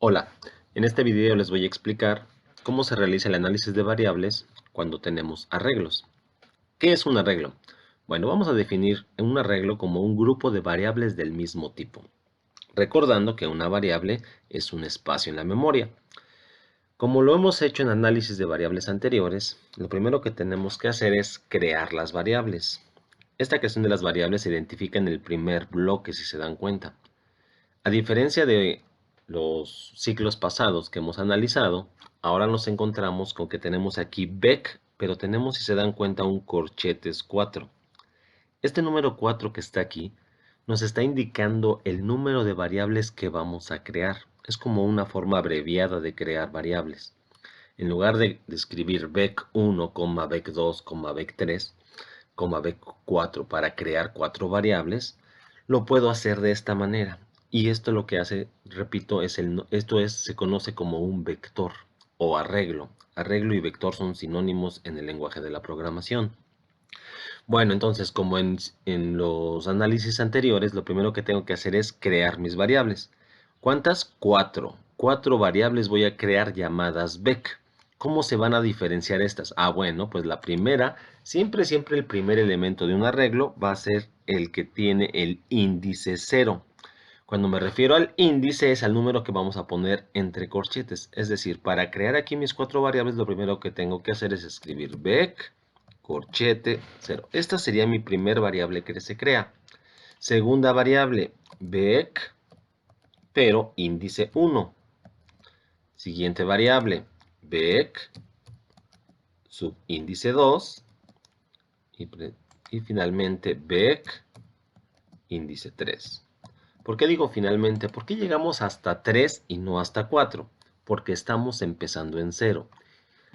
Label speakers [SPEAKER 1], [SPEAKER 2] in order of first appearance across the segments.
[SPEAKER 1] Hola, en este video les voy a explicar cómo se realiza el análisis de variables cuando tenemos arreglos. ¿Qué es un arreglo? Bueno, vamos a definir un arreglo como un grupo de variables del mismo tipo, recordando que una variable es un espacio en la memoria. Como lo hemos hecho en análisis de variables anteriores, lo primero que tenemos que hacer es crear las variables. Esta creación de las variables se identifica en el primer bloque, si se dan cuenta. A diferencia de los ciclos pasados que hemos analizado, ahora nos encontramos con que tenemos aquí bec, pero tenemos, si se dan cuenta, un corchetes 4. Este número 4 que está aquí nos está indicando el número de variables que vamos a crear. Es como una forma abreviada de crear variables. En lugar de escribir bec1, bec2, bec3, bec4 para crear 4 variables, lo puedo hacer de esta manera. Y esto lo que hace, repito, se conoce como un vector o arreglo. Arreglo y vector son sinónimos en el lenguaje de la programación. Bueno, entonces, como en los análisis anteriores, lo primero que tengo que hacer es crear mis variables. ¿Cuántas? 4. 4 variables voy a crear llamadas bec. ¿Cómo se van a diferenciar estas? Ah, bueno, pues la primera, siempre el primer elemento de un arreglo va a ser el que tiene el índice 0. Cuando me refiero al índice es al número que vamos a poner entre corchetes. Es decir, para crear aquí mis 4 variables, lo primero que tengo que hacer es escribir bec, corchete 0. Esta sería mi primer variable que se crea. Segunda variable, bec, pero índice 1. Siguiente variable, bec, subíndice 2. Y finalmente bec, índice 3. ¿Por qué digo finalmente? ¿Por qué llegamos hasta 3 y no hasta 4? Porque estamos empezando en 0.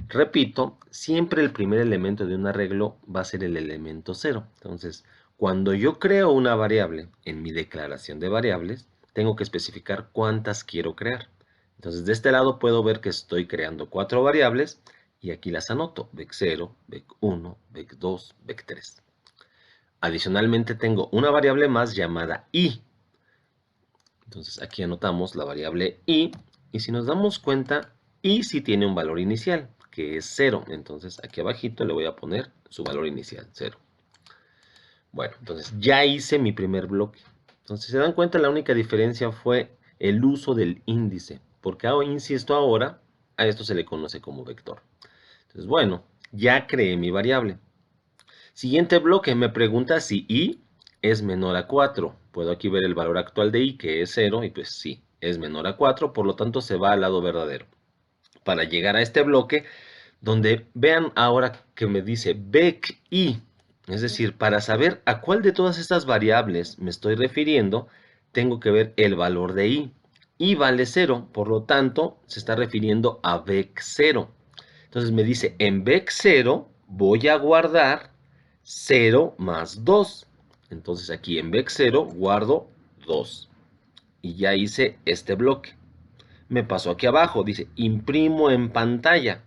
[SPEAKER 1] Repito, siempre el primer elemento de un arreglo va a ser el elemento 0. Entonces, cuando yo creo una variable en mi declaración de variables, tengo que especificar cuántas quiero crear. Entonces, de este lado puedo ver que estoy creando 4 variables y aquí las anoto. bec0, bec1, bec2, bec3. Adicionalmente tengo una variable más llamada i. Entonces aquí anotamos la variable i, y si nos damos cuenta, i sí tiene un valor inicial, que es 0. Entonces aquí abajito le voy a poner su valor inicial, 0. Bueno, entonces ya hice mi primer bloque. Entonces, si se dan cuenta, la única diferencia fue el uso del índice, porque insisto ahora, a esto se le conoce como vector. Entonces, bueno, ya creé mi variable. Siguiente bloque, me pregunta si i es menor a 4. Puedo aquí ver el valor actual de i, que es 0, y pues sí, es menor a 4, por lo tanto se va al lado verdadero. Para llegar a este bloque, donde vean ahora que me dice bec i, es decir, para saber a cuál de todas estas variables me estoy refiriendo, tengo que ver el valor de i. I vale 0, por lo tanto, se está refiriendo a bec 0. Entonces me dice, en bec 0 voy a guardar 0 más 2. Entonces aquí en bec 0 guardo 2. Y ya hice este bloque. Me paso aquí abajo, dice imprimo en pantalla.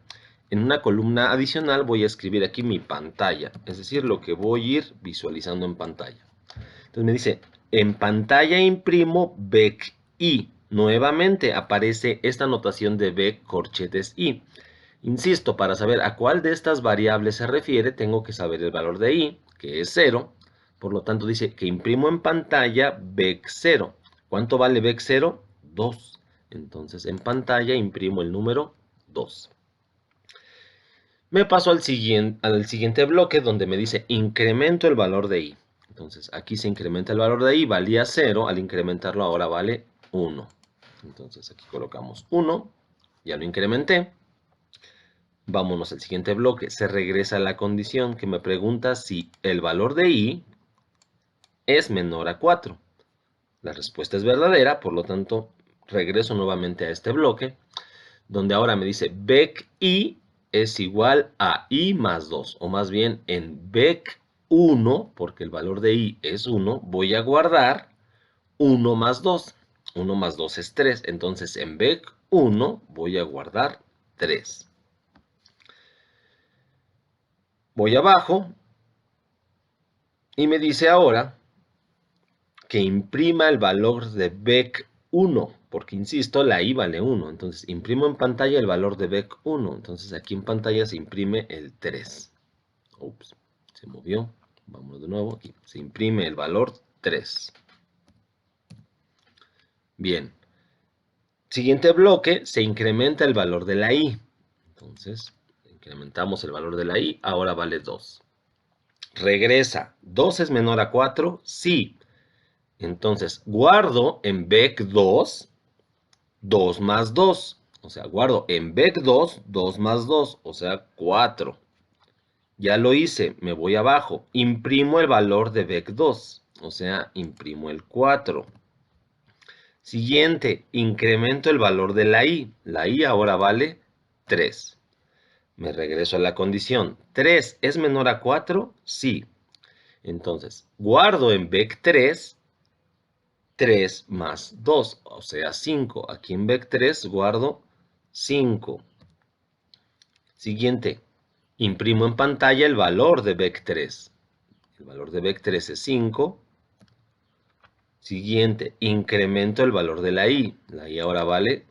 [SPEAKER 1] En una columna adicional voy a escribir aquí mi pantalla, es decir, lo que voy a ir visualizando en pantalla. Entonces me dice, en pantalla imprimo bec i. Nuevamente aparece esta notación de bec corchetes i. Insisto, para saber a cuál de estas variables se refiere, tengo que saber el valor de i, que es 0. Por lo tanto, dice que imprimo en pantalla bec 0. ¿Cuánto vale bec 0? 2. Entonces, en pantalla imprimo el número 2. Me paso al siguiente bloque donde me dice incremento el valor de i. Entonces, aquí se incrementa el valor de i, valía 0. Al incrementarlo ahora vale 1. Entonces, aquí colocamos 1. Ya lo incrementé. Vámonos al siguiente bloque. Se regresa a la condición que me pregunta si el valor de i es menor a 4. La respuesta es verdadera, por lo tanto, regreso nuevamente a este bloque, donde ahora me dice bec i es igual a i más 2, o más bien en bec 1, porque el valor de i es 1, voy a guardar 1 más 2. 1 más 2 es 3, entonces en bec 1 voy a guardar 3. Voy abajo y me dice ahora que imprima el valor de bec 1. porque insisto, la i vale 1. Entonces imprimo en pantalla el valor de bec 1. Entonces aquí en pantalla se imprime el 3. Ups, se movió. Vamos de nuevo y se imprime el valor 3. Bien. Siguiente bloque, se incrementa el valor de la i. Entonces, incrementamos el valor de la i, ahora vale 2. Regresa, 2 es menor a 4, sí. Entonces, guardo en bec 2, 2 más 2. O sea, guardo en bec 2, 2 más 2, o sea, 4. Ya lo hice, me voy abajo, imprimo el valor de bec 2, o sea, imprimo el 4. Siguiente, incremento el valor de la i. La i ahora vale 3. Me regreso a la condición. ¿3 es menor a 4? Sí. Entonces, guardo en bec 3, 3 más 2, o sea, 5. Aquí en bec 3 guardo 5. Siguiente, imprimo en pantalla el valor de bec 3. El valor de bec 3 es 5. Siguiente, incremento el valor de la i. La i ahora vale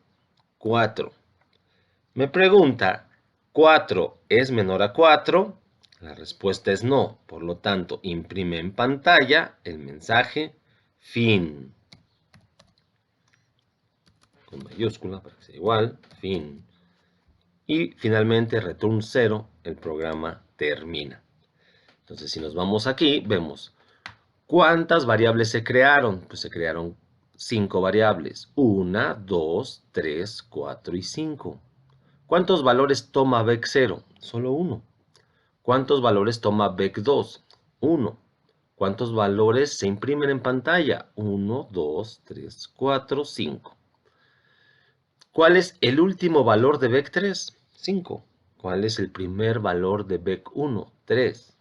[SPEAKER 1] 4. Me pregunta, ¿4 es menor a 4? La respuesta es no. Por lo tanto, imprime en pantalla el mensaje fin. Con mayúscula para que sea igual, fin. Y finalmente, return 0, el programa termina. Entonces, si nos vamos aquí, vemos ¿cuántas variables se crearon? Pues se crearon 5 variables. 1, 2, 3, 4 y 5. ¿Cuántos valores toma bec 0? Solo 1. ¿Cuántos valores toma bec 2? 1. ¿Cuántos valores se imprimen en pantalla? 1, 2, 3, 4, 5. ¿Cuál es el último valor de bec 3? 5. ¿Cuál es el primer valor de bec 1? 3.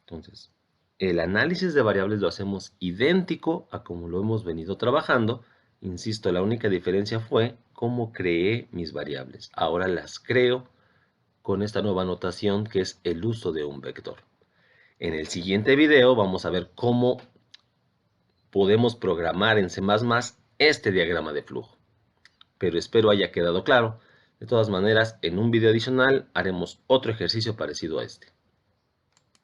[SPEAKER 1] Entonces, el análisis de variables lo hacemos idéntico a como lo hemos venido trabajando. Insisto, la única diferencia fue cómo creé mis variables. Ahora las creo con esta nueva notación que es el uso de un vector. En el siguiente video vamos a ver cómo podemos programar en C++ este diagrama de flujo. Pero espero haya quedado claro. De todas maneras, en un video adicional haremos otro ejercicio parecido a este.